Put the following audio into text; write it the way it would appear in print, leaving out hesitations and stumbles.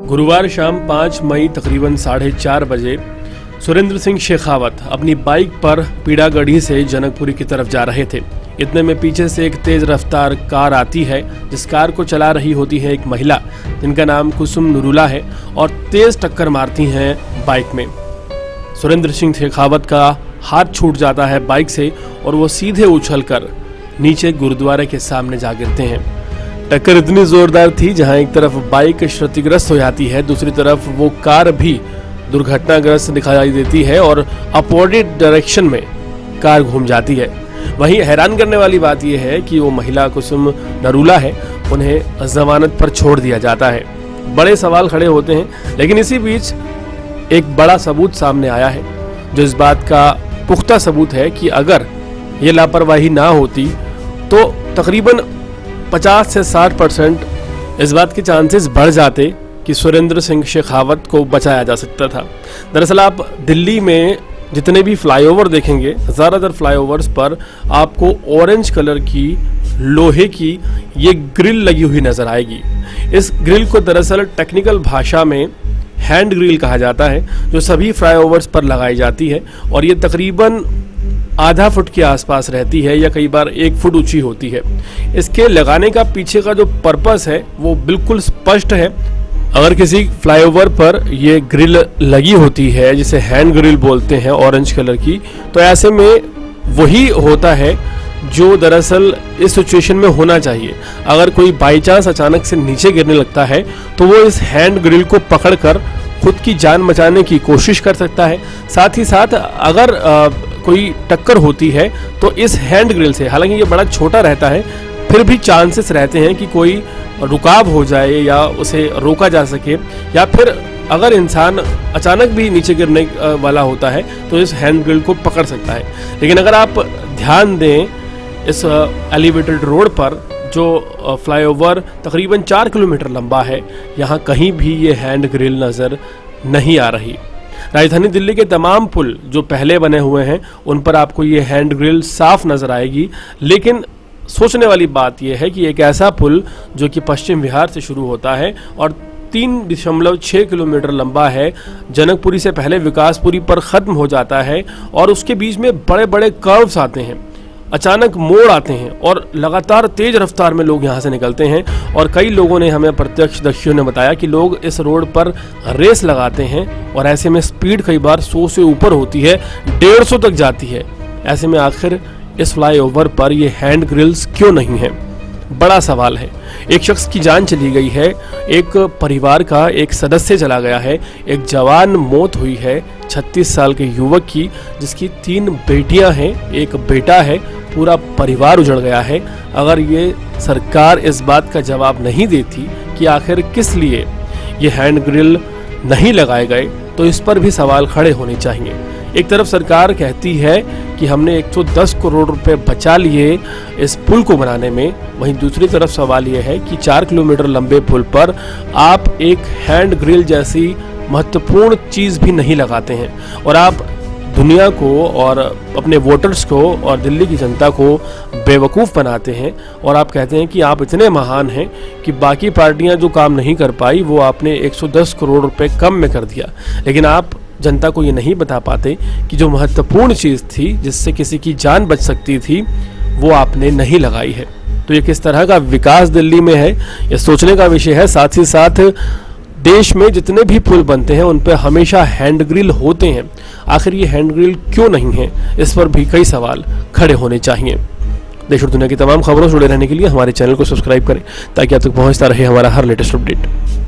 गुरुवार शाम 5 मई तकरीबन 4:30 बजे सुरेंद्र सिंह शेखावत अपनी बाइक पर पीड़ागढ़ी से जनकपुरी की तरफ जा रहे थे। इतने में पीछे से एक तेज रफ्तार कार आती है, जिस कार को चला रही होती है एक महिला जिनका नाम कुसुम नरूला है और तेज टक्कर मारती हैं बाइक में। सुरेंद्र सिंह शेखावत का हाथ छूट जाता है बाइक से और वो सीधे उछलकर नीचे गुरुद्वारे के सामने जा गिरते हैं। टक्कर इतनी जोरदार थी, जहां एक तरफ बाइक क्षतिग्रस्त हो जाती है, दूसरी तरफ वो कार भी दुर्घटनाग्रस्त दिखाई देती है और अपोजिट डायरेक्शन में कार घूम जाती है। वहीं हैरान करने वाली बात यह है कि वो महिला कुसुम नरूला है, उन्हें जमानत पर छोड़ दिया जाता है। बड़े सवाल खड़े होते हैं, लेकिन इसी बीच एक बड़ा सबूत सामने आया है, जो इस बात का पुख्ता सबूत है कि अगर ये लापरवाही ना होती तो तकरीबन 50 से 60% इस बात के चांसेस बढ़ जाते कि सुरेंद्र सिंह शेखावत को बचाया जा सकता था। दरअसल आप दिल्ली में जितने भी फ्लाईओवर देखेंगे, ज़्यादातर फ्लाईओवर्स पर आपको ऑरेंज कलर की लोहे की ये ग्रिल लगी हुई नज़र आएगी। इस ग्रिल को दरअसल टेक्निकल भाषा में हैंड ग्रिल कहा जाता है, जो सभी फ्लाईओवर्स पर लगाई जाती है और ये तकरीबन आधा फुट के आसपास रहती है या कई बार 1 फुट ऊंची होती है। इसके लगाने का पीछे का जो पर्पस है वो बिल्कुल स्पष्ट है। अगर किसी फ्लाईओवर पर ये ग्रिल लगी होती है, जिसे हैंड ग्रिल बोलते हैं ऑरेंज कलर की, तो ऐसे में वही होता है जो दरअसल इस सिचुएशन में होना चाहिए। अगर कोई बाई चांस अचानक से नीचे गिरने लगता है तो वो इस हैंड ग्रिल को पकड़कर खुद की जान बचाने की कोशिश कर सकता है। साथ ही साथ अगर कोई टक्कर होती है तो इस हैंड ग्रिल से, हालांकि ये बड़ा छोटा रहता है, फिर भी चांसेस रहते हैं कि कोई रुकाव हो जाए या उसे रोका जा सके, या फिर अगर इंसान अचानक भी नीचे गिरने वाला होता है तो इस हैंड ग्रिल को पकड़ सकता है। लेकिन अगर आप ध्यान दें, इस एलिवेटेड रोड पर जो फ्लाईओवर तकरीबन 4 किलोमीटर लंबा है, यहाँ कहीं भी ये हैंड ग्रिल नज़र नहीं आ रही। राजधानी दिल्ली के तमाम पुल जो पहले बने हुए हैं उन पर आपको ये हैंड ग्रिल साफ नज़र आएगी, लेकिन सोचने वाली बात यह है कि एक ऐसा पुल जो कि पश्चिम बिहार से शुरू होता है और 3.6 किलोमीटर लंबा है, जनकपुरी से पहले विकासपुरी पर ख़त्म हो जाता है और उसके बीच में बड़े बड़े कर्व्स आते हैं, अचानक मोड़ आते हैं और लगातार तेज रफ्तार में लोग यहाँ से निकलते हैं। और कई लोगों ने, हमें प्रत्यक्षदर्शियों ने बताया कि लोग इस रोड पर रेस लगाते हैं और ऐसे में स्पीड कई बार 100 से ऊपर होती है, 150 तक जाती है। ऐसे में आखिर इस फ्लाईओवर पर ये हैंड ग्रिल्स क्यों नहीं है, बड़ा सवाल है। एक शख्स की जान चली गई है, एक परिवार का एक सदस्य चला गया है, एक जवान मौत हुई है 36 साल के युवक की, जिसकी 3 बेटियां हैं, एक बेटा है, पूरा परिवार उजड़ गया है। अगर ये सरकार इस बात का जवाब नहीं देती कि आखिर किस लिए ये हैंड ग्रिल नहीं लगाए गए, तो इस पर भी सवाल खड़े होने चाहिए। एक तरफ सरकार कहती है कि हमने 110 करोड़ रुपए बचा लिए इस पुल को बनाने में, वहीं दूसरी तरफ सवाल यह है कि 4 किलोमीटर लंबे पुल पर आप एक हैंड ग्रिल जैसी महत्वपूर्ण चीज़ भी नहीं लगाते हैं और आप दुनिया को और अपने वोटर्स को और दिल्ली की जनता को बेवकूफ़ बनाते हैं और आप कहते हैं कि आप इतने महान हैं कि बाकी पार्टियां जो काम नहीं कर पाई वो आपने 110 करोड़ रुपए कम में कर दिया। लेकिन आप जनता को ये नहीं बता पाते कि जो महत्वपूर्ण चीज़ थी, जिससे किसी की जान बच सकती थी, वो आपने नहीं लगाई है। तो ये किस तरह का विकास दिल्ली में है, ये सोचने का विषय है। साथ ही साथ देश में जितने भी पुल बनते हैं उन पर हमेशा हैंड ग्रिल होते हैं, आखिर ये हैंड ग्रिल क्यों नहीं है, इस पर भी कई सवाल खड़े होने चाहिए। देश और दुनिया की तमाम खबरों से जुड़े रहने के लिए हमारे चैनल को सब्सक्राइब करें, ताकि आप तक पहुंचता रहे हमारा हर लेटेस्ट अपडेट।